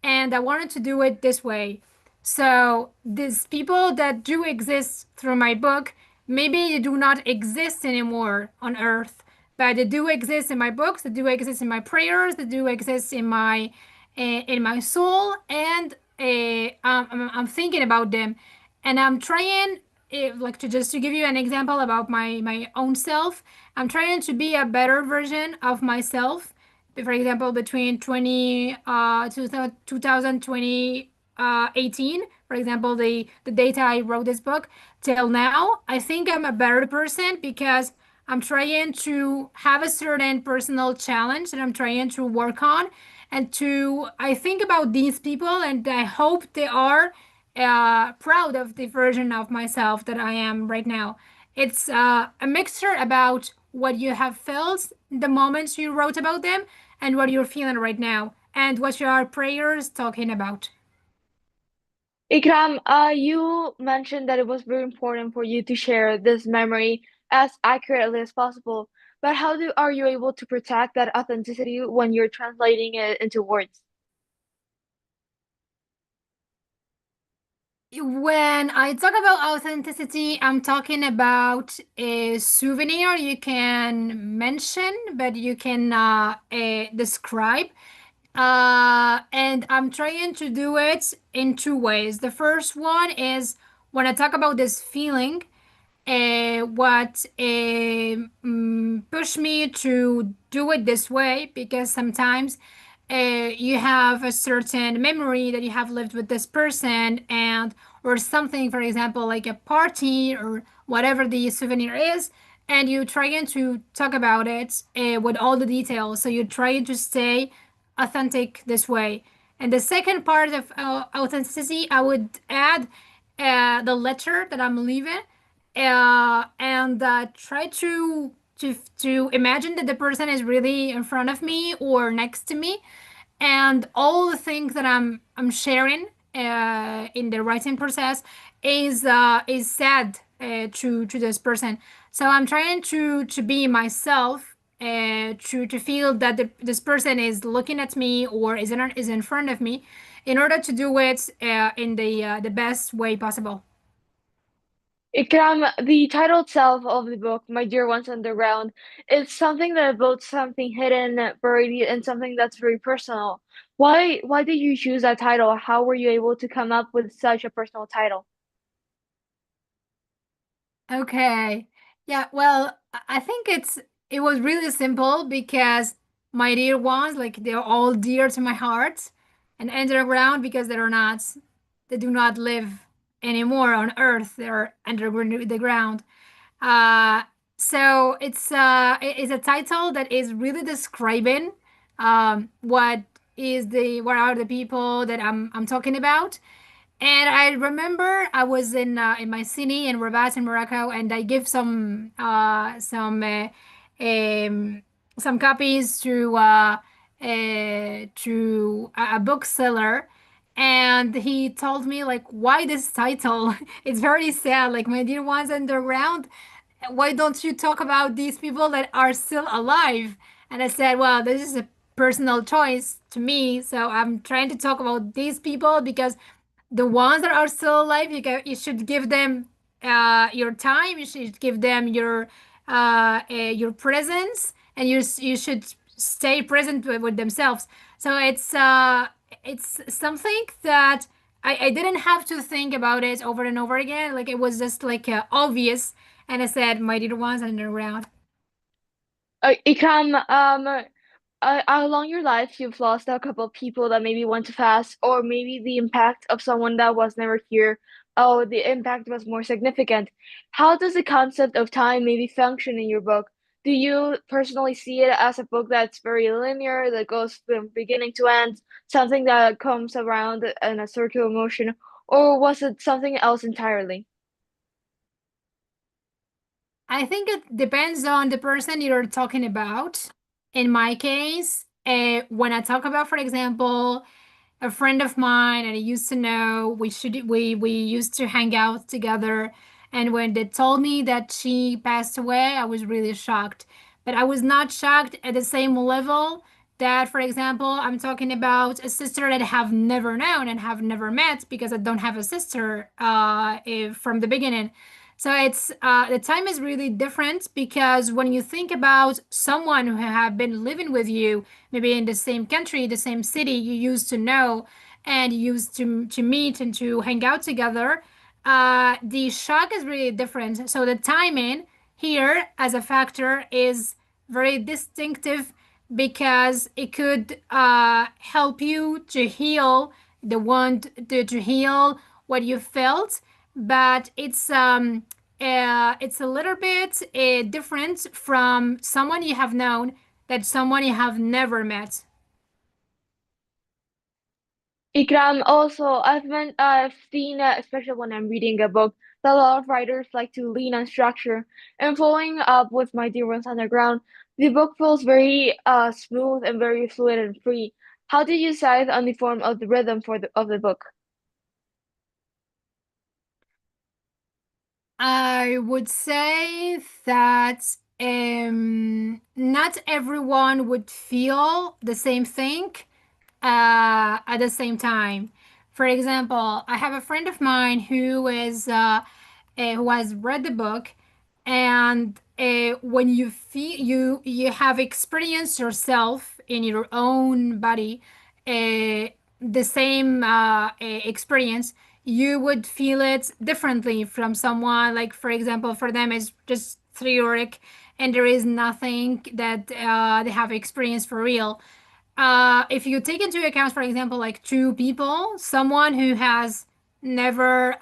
and I wanted to do it this way. So these people that do exist through my book, maybe they do not exist anymore on Earth, but they do exist in my books. They do exist in my prayers. They do exist in my soul, and I'm thinking about them, and I'm trying, like to just to give you an example about my own self. I'm trying to be a better version of myself. For example, between 2020 18, for example, the data I wrote this book till now, I think I'm a better person because I'm trying to have a certain personal challenge that I'm trying to work on, and to I think about these people, and I hope they are proud of the version of myself that I am right now. It's a mixture about what you have felt the moments you wrote about them, and what you're feeling right now, and what your prayers talking about. Ikram, you mentioned that it was very important for you to share this memory as accurately as possible, but are you able to protect that authenticity when you're translating it into words? When I talk about authenticity, I'm talking about a souvenir you can mention, but you can describe. And I'm trying to do it in two ways. The first one is when I talk about this feeling, what pushed me to do it this way, because sometimes you have a certain memory that you have lived with this person, and or something, for example, like a party or whatever the souvenir is, and you're trying to talk about it with all the details, so you're trying to stay authentic this way. And the second part of authenticity, I would add the letter that I'm leaving, and try to imagine that the person is really in front of me or next to me, and all the things that I'm sharing in the writing process is said to this person. So I'm trying to be myself, to feel that this person is looking at me or is in front of me, in order to do it in the best way possible. Ikram, the title itself of the book, My Dear Ones Underground, is something that evokes something hidden, buried, and something that's very personal. Why did you choose that title? How were you able to come up with such a personal title? Okay. Yeah, well, I think it was really simple because my dear ones, like they're all dear to my heart, and underground because they do not live anymore on Earth. They're underground the ground. Uh, so it's a title that is really describing what are the people that I'm talking about. And I remember I was in my city in Rabat in Morocco, and I give um, some copies to a bookseller, and he told me like, why this title? It's very sad. Like, my dear ones underground, why don't you talk about these people that are still alive? And I said, well, this is a personal choice to me, so I'm trying to talk about these people because the ones that are still alive, you should give them your time. You should give them your presence, and you should stay present with themselves. So it's something that I didn't have to think about it over and over again. Like, it was just like obvious, and I said, my little ones underground. Ikram, along your life, you've lost a couple of people that maybe went too fast, or maybe the impact of someone that was never here. oh, the impact was more significant. How does the concept of time maybe function in your book? Do you personally see it as a book that's very linear, that goes from beginning to end, something that comes around in a circular motion, or was it something else entirely? I think it depends on the person you're talking about. In my case, when I talk about, for example, a friend of mine and I used to know, we used to hang out together, and when they told me that she passed away, I was really shocked. But I was not shocked at the same level that, for example, I'm talking about a sister that I have never known and have never met because I don't have a sister from the beginning. So it's the time is really different because when you think about someone who have been living with you, maybe in the same country, the same city, you used to know and you used to meet and to hang out together, the shock is really different. So the timing here as a factor is very distinctive because it could help you to heal the wound, to heal what you felt, but it's a little bit different from someone you have known that someone you have never met. Ikram, also, I've seen, especially when I'm reading a book, that a lot of writers like to lean on structure. And following up with My Dear Ones Underground, the book feels very smooth and very fluid and free. How did you decide on the form of the rhythm of the book? I would say that not everyone would feel the same thing at the same time. For example, I have a friend of mine who has read the book, and when you feel you have experienced yourself in your own body, the same experience, you would feel it differently from someone. Like for example, for them it's just theoretic, and there is nothing that they have experienced for real. If you take into account, for example, like two people, someone who has never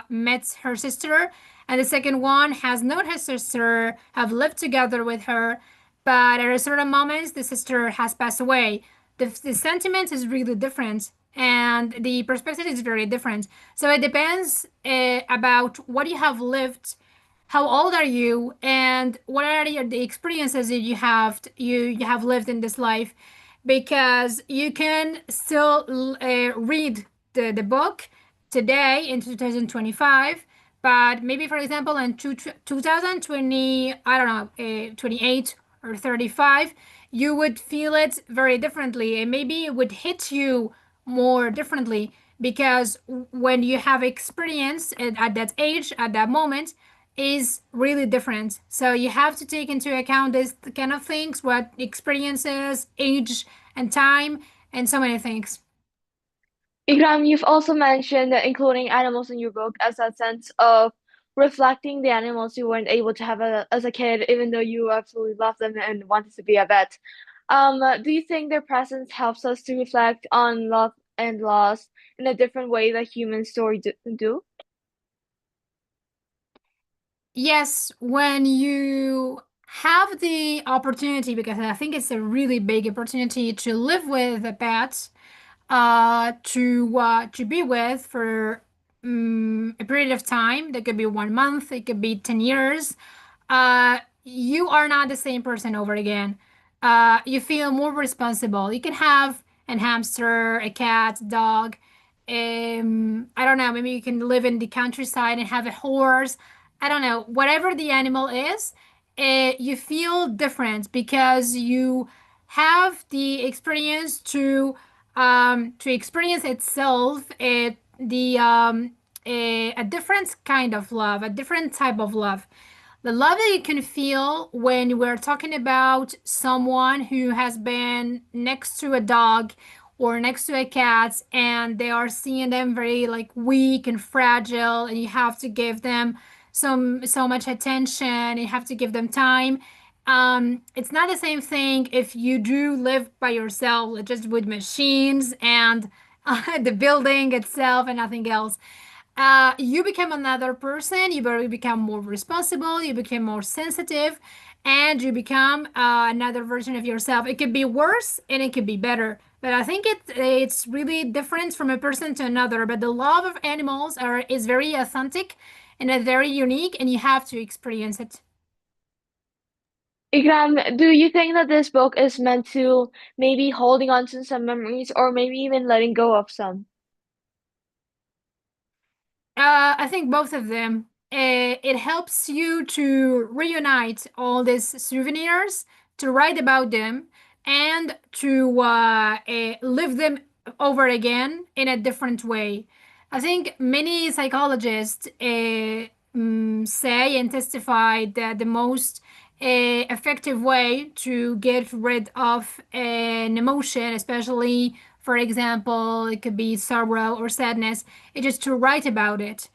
met her sister, and the second one has known her sister, have lived together with her, but at a certain moment, the sister has passed away. The sentiment is really different, and the perspective is very different. So it depends about what you have lived, how old are you, and what are the experiences that you have lived in this life, because you can still read the book today in 2025, but maybe for example in 2020, I don't know, 28 or 35, you would feel it very differently, and maybe it would hit you more differently because when you have experience at that age, at that moment, is really different. So you have to take into account this kind of things, what experiences, age, and time, and so many things. Ikram, you've also mentioned that including animals in your book as a sense of reflecting the animals you weren't able to have as a kid, even though you absolutely loved them and wanted to be a vet. Do you think their presence helps us to reflect on love and loss in a different way that human stories do? Yes, when you have the opportunity, because I think it's a really big opportunity to live with a pet, to be with for a period of time. That could be 1 month, it could be 10 years. You are not the same person over again. You feel more responsible. You can have an hamster, a cat, dog. I don't know. Maybe you can live in the countryside and have a horse. I don't know. Whatever the animal is, you feel different because you have the experience to experience itself a different kind of love, a different type of love. The love that you can feel when we're talking about someone who has been next to a dog or next to a cat and they are seeing them very like weak and fragile, and you have to give them so much attention, you have to give them time. It's not the same thing if you do live by yourself, like just with machines and the building itself and nothing else. you become another person, you become more responsible, you become more sensitive, and you become another version of yourself. It could be worse and it could be better. But I think it's really different from a person to another. But the love of animals is very authentic and very unique, and you have to experience it. Ikram, do you think that this book is meant to maybe holding on to some memories or maybe even letting go of some? I think both of them. It helps you to reunite all these souvenirs, to write about them, and to live them over again in a different way. I think many psychologists say and testify that the most effective way to get rid of an emotion, especially, for example, it could be sorrow or sadness, is just to write about it.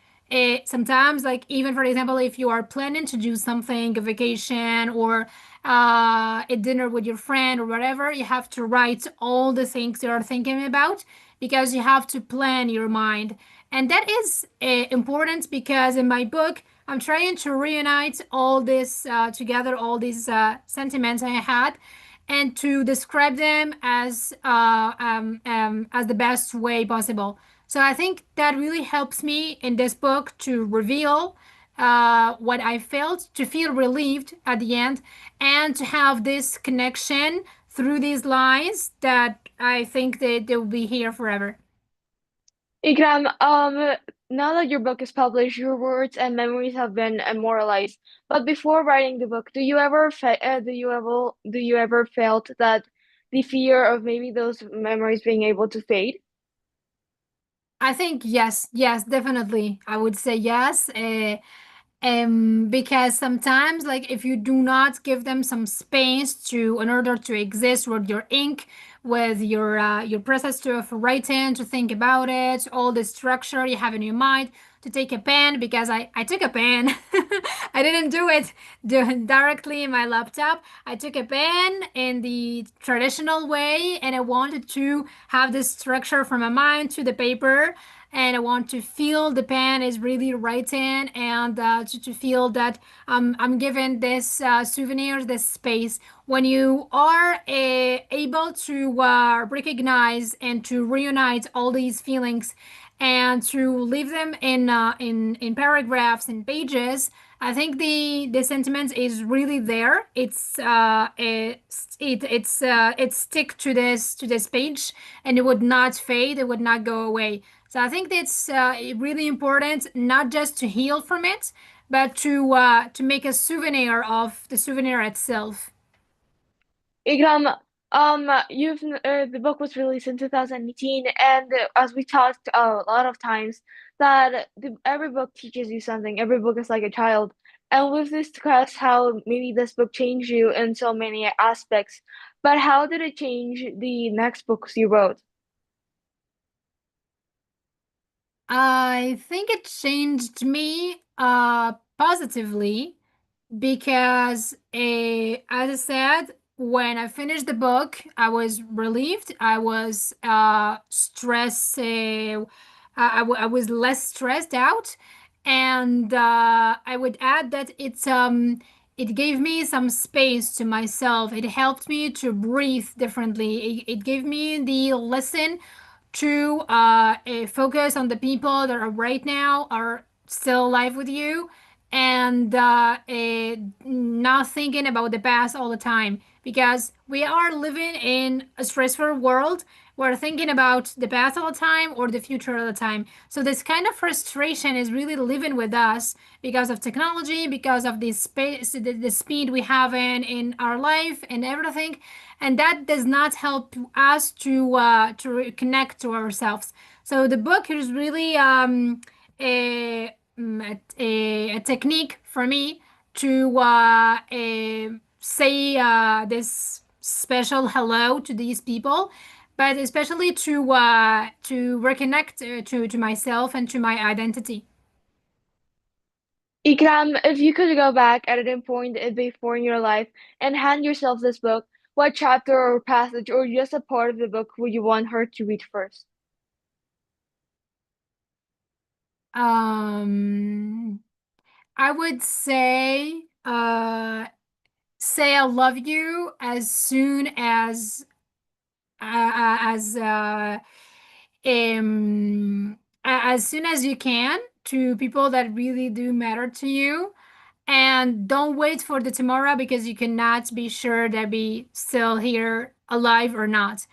Sometimes, like even for example, if you are planning to do something, a vacation or a dinner with your friend or whatever, you have to write all the things you are thinking about because you have to plan your mind. And that is important because in my book, I'm trying to reunite all this together, all these sentiments I had, and to describe them as the best way possible. So I think that really helps me in this book to reveal what I felt, to feel relieved at the end, and to have this connection through these lines that I think that they will be here forever. Ikram, now that your book is published, your words and memories have been immortalized. But before writing the book, do you ever felt that the fear of maybe those memories being able to fade? I think yes, yes, definitely. I would say yes. Because sometimes, like, if you do not give them some space to, in order to exist with your ink, with your process to of writing, to think about it, all the structure you have in your mind, to take a pen, because I took a pen. I didn't directly in my laptop. I took a pen in the traditional way, and I wanted to have this structure from my mind to the paper, and I want to feel the pen is really writing, and to feel that I'm given this souvenir, this space. When you are able to recognize and to reunite all these feelings and to leave them in paragraphs and pages, I think the sentiment is really there. It's stick to this page, and it would not fade. It would not go away. So I think that's really important, not just to heal from it, but to make a souvenir of the souvenir itself. Ikram, the book was released in 2018, and as we talked a lot of times, that every book teaches you something. Every book is like a child, and we've discussed how maybe this book changed you in so many aspects. But how did it change the next books you wrote? I think it changed me positively because, as I said, when I finished the book, I was relieved. I was stressed. I was less stressed out, and I would add that it gave me some space to myself. It helped me to breathe differently. It gave me the lesson to focus on the people that are right now are still alive with you, and not thinking about the past all the time, because we are living in a stressful world. We're thinking about the past all the time or the future all the time. So this kind of frustration is really living with us because of technology, because of the space, the speed we have in our life and everything, and that does not help us to connect to ourselves. So the book is really a technique for me to say this special hello to these people, but especially to reconnect to myself and to my identity. Ikram, if you could go back at any point before in your life and hand yourself this book, what chapter or passage or just a part of the book would you want her to read first? Um, I would say I love you as soon as um as soon as you can to people that really do matter to you. And don't wait for the tomorrow because you cannot be sure they'll be still here alive or not.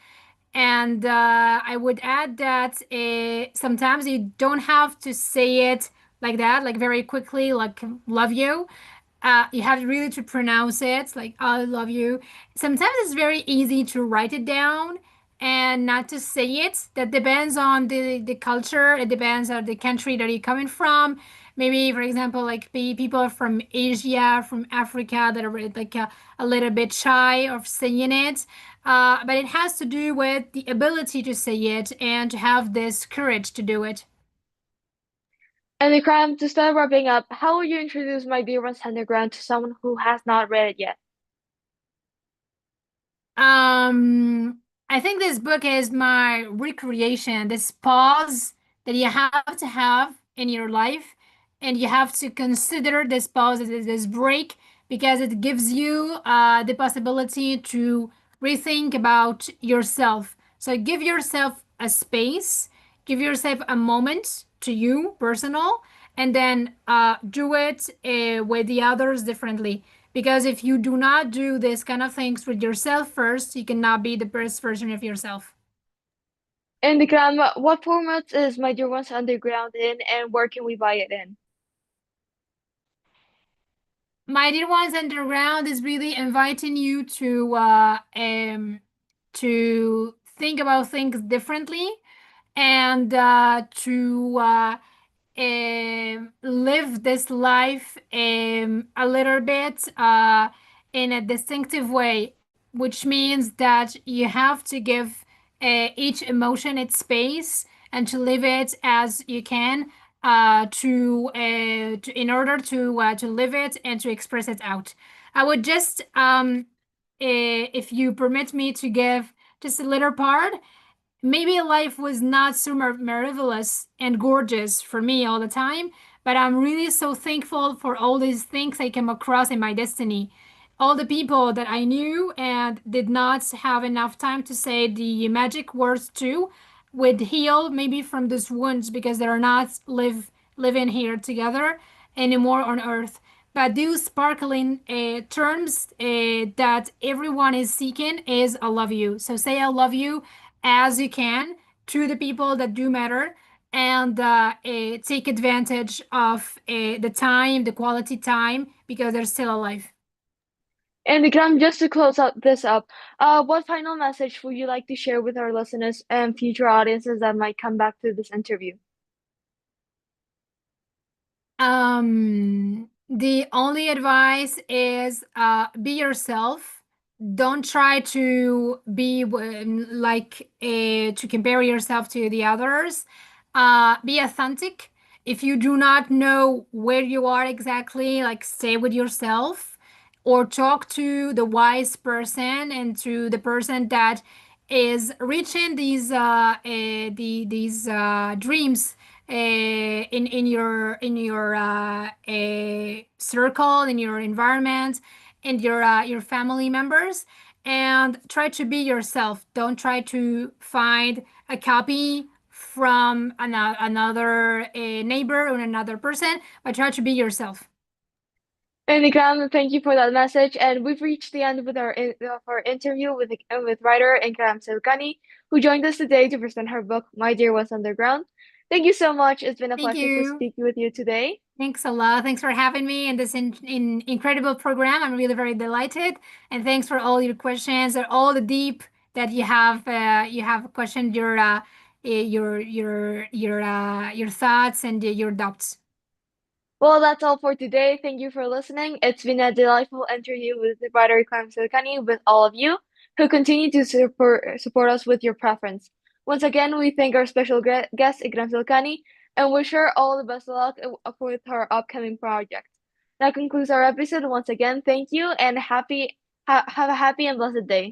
And I would add that sometimes you don't have to say it like that, like very quickly, like love you. You have really to pronounce it, like I love you. Sometimes it's very easy to write it down and not to say it. That depends on the culture. It depends on the country that you're coming from. Maybe, for example, like people from Asia, from Africa that are like a little bit shy of saying it. But it has to do with the ability to say it and to have this courage to do it. And Ikram, to start wrapping up, how would you introduce My Dear Ones Underground to someone who has not read it yet? Um, I think this book is my recreation, this pause that you have to have in your life, and you have to consider this pause, this break, because it gives you the possibility to rethink about yourself. So give yourself a space, give yourself a moment to you, personal, and then do it with the others differently. Because if you do not do this kind of things with yourself first, you cannot be the best version of yourself. And Ikram, what formats is My Dear Ones Underground in, and where can we buy it in? My Dear Ones Underground is really inviting you to think about things differently and to live this life a little bit in a distinctive way, which means that you have to give each emotion its space and to live it as you can in order to live it and to express it out. I would just if you permit me to give just a little part. Maybe life was not so marvelous and gorgeous for me all the time, but I'm really so thankful for all these things I came across in my destiny. All the people that I knew and did not have enough time to say the magic words to would heal maybe from these wounds because they're not living here together anymore on earth. But those sparkling terms that everyone is seeking is I love you. So say I love you as you can to the people that do matter and take advantage of the time, the quality time, because they're still alive. And Ikram, just to close up this up, what final message would you like to share with our listeners and future audiences that might come back to this interview? The only advice is be yourself. Don't try to be to compare yourself to the others. Be authentic. If you do not know where you are exactly, like stay with yourself or talk to the wise person and to the person that is reaching these dreams in your circle, in your environment, in your family members, and try to be yourself. Don't try to find a copy from another neighbor or another person, but try to be yourself. And Ikram, thank you for that message. And we've reached the end of our interview with writer Ikrame Selkani, who joined us today to present her book, My Dear Ones Underground. Thank you so much. It's been a Thank pleasure to you. speak with you today. Thanks a lot. Thanks for having me in this incredible program. I'm really very delighted, and thanks for all your questions and all the deep that you have questioned your thoughts and your doubts. Well, that's all for today. Thank you for listening. It's been a delightful interview with the writer Ikrame Selkani with all of you who continue to support us with your preference. Once again, we thank our special guest Ikrame Selkani and wish her all the best of luck with her upcoming project. That concludes our episode. Once again, thank you and have a happy and blessed day.